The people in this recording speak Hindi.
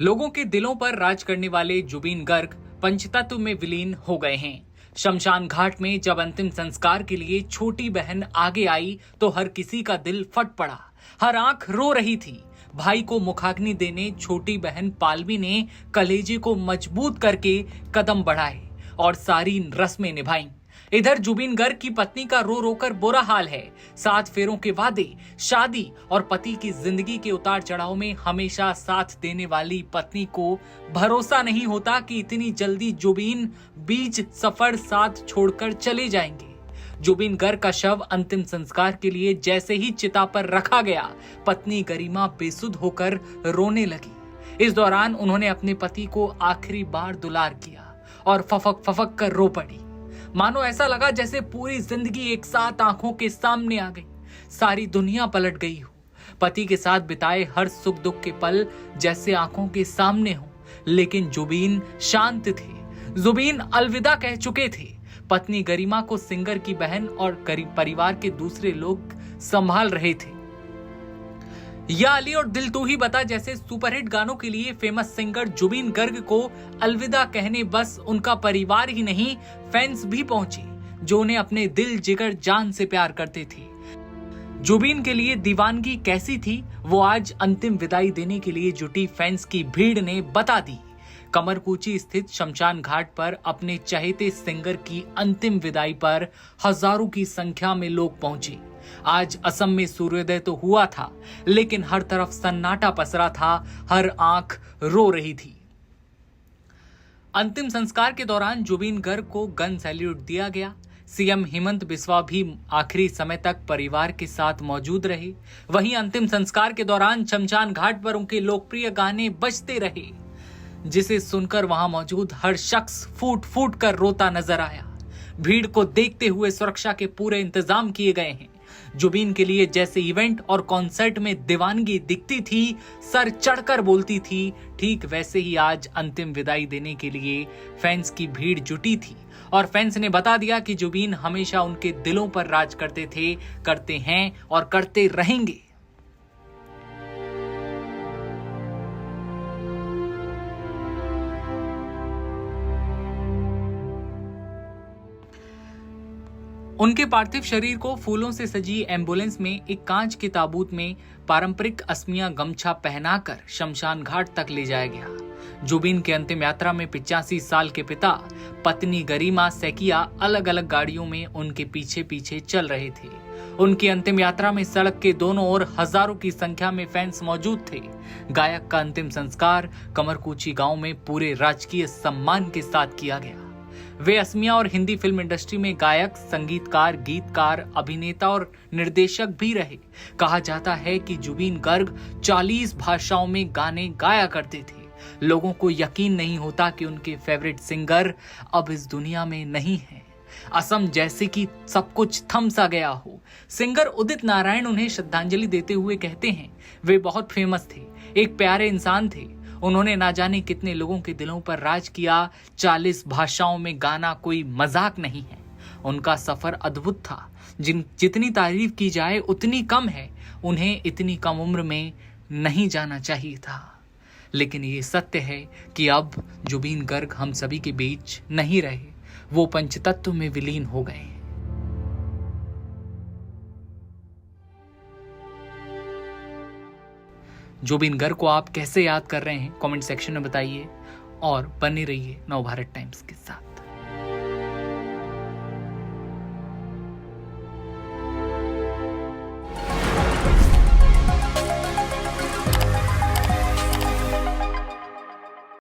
लोगों के दिलों पर राज करने वाले जुबीन गर्ग पंचतत्व में विलीन हो गए हैं। शमशान घाट में जब अंतिम संस्कार के लिए छोटी बहन आगे आई तो हर किसी का दिल फट पड़ा, हर आंख रो रही थी। भाई को मुखाग्नि देने छोटी बहन पालवी ने कलेजे को मजबूत करके कदम बढ़ाए और सारी रस्में निभाई। इधर जुबीन गर्ग की पत्नी का रो रोकर बुरा हाल है। 7 फेरों के वादे, शादी और पति की जिंदगी के उतार चढ़ाव में हमेशा साथ देने वाली पत्नी को भरोसा नहीं होता कि इतनी जल्दी जुबीन बीच सफर साथ छोड़कर चले जाएंगे। जुबीन गर्ग का शव अंतिम संस्कार के लिए जैसे ही चिता पर रखा गया, पत्नी गरिमा बेसुध होकर रोने लगी। इस दौरान उन्होंने अपने पति को आखिरी बार दुलार किया और फफक फफक कर रो पड़ी। मानो ऐसा लगा जैसे पूरी जिंदगी एक साथ आंखों के सामने आ गई, सारी दुनिया पलट गई हो। पति के साथ बिताए हर सुख दुख के पल जैसे आंखों के सामने हो, लेकिन जुबीन शांत थे। जुबीन अलविदा कह चुके थे। पत्नी गरिमा को सिंगर की बहन और परिवार के दूसरे लोग संभाल रहे थे। या अली और दिल तू ही बता जैसे सुपरहिट गानों के लिए फेमस सिंगर जुबीन गर्ग को अलविदा कहने बस उनका परिवार ही नहीं, फैंस भी पहुंचे जो उन्हें अपने दिल जिगर जान से प्यार करते थे। जुबीन के लिए दीवानगी कैसी थी वो आज अंतिम विदाई देने के लिए जुटी फैंस की भीड़ ने बता दी। कमरकुची स्थित शमशान घाट पर अपने चहेते सिंगर की अंतिम विदाई पर हजारों की संख्या में लोग पहुंचे। आज असम में सूर्योदय तो हुआ था, लेकिन हर तरफ सन्नाटा पसरा था, हर आंख रो रही थी। अंतिम संस्कार के दौरान जुबीन गर्ग को गन सैल्यूट दिया गया। सीएम हेमंत बिस्वा भी आखिरी समय तक परिवार के साथ मौजूद रहे। वहीं अंतिम संस्कार के दौरान शमशान घाट पर उनके लोकप्रिय गाने बजते रहे, जिसे सुनकर वहां मौजूद हर शख्स फूट फूट कर रोता नजर आया। भीड़ को देखते हुए सुरक्षा के पूरे इंतजाम किए गए हैं। जुबीन के लिए जैसे इवेंट और कॉन्सर्ट में दीवानगी दिखती थी, सर चढ़कर बोलती थी, ठीक वैसे ही आज अंतिम विदाई देने के लिए फैंस की भीड़ जुटी थी और फैंस ने बता दिया कि जुबीन हमेशा उनके दिलों पर राज करते थे, करते हैं और करते रहेंगे। उनके पार्थिव शरीर को फूलों से सजी एम्बुलेंस में एक कांच के ताबूत में पारंपरिक असमिया गमछा पहनाकर शमशान घाट तक ले जाया गया। जुबीन के अंतिम यात्रा में 85 साल के पिता, पत्नी गरिमा सैकिया अलग अलग गाड़ियों में उनके पीछे पीछे चल रहे थे। उनकी अंतिम यात्रा में सड़क के दोनों ओर हजारों की संख्या में फैंस मौजूद थे। गायक का अंतिम संस्कार कमरकुची गांव में पूरे राजकीय सम्मान के साथ किया गया। वे असमिया और हिंदी फिल्म इंडस्ट्री में गायक, संगीतकार, गीतकार, अभिनेता और निर्देशक भी रहे। कहा जाता है कि जुबीन गर्ग 40 भाषाओं में गाने गाया करते थे। लोगों को यकीन नहीं होता कि उनके फेवरेट सिंगर अब इस दुनिया में नहीं है। असम जैसे कि सब कुछ थम सा गया हो। सिंगर उदित नारायण उन्हें श्रद्धांजलि देते हुए कहते हैं, वे बहुत फेमस थे, एक प्यारे इंसान थे। उन्होंने ना जाने कितने लोगों के दिलों पर राज किया। 40 भाषाओं में गाना कोई मजाक नहीं है। उनका सफर अद्भुत था। जितनी तारीफ की जाए उतनी कम है। उन्हें इतनी कम उम्र में नहीं जाना चाहिए था। लेकिन ये सत्य है कि अब जुबीन गर्ग हम सभी के बीच नहीं रहे, वो पंचतत्व में विलीन हो गए। जुबीन गर्ग को आप कैसे याद कर रहे हैं, कमेंट सेक्शन में बताइए और बने रहिए नवभारत टाइम्स के साथ।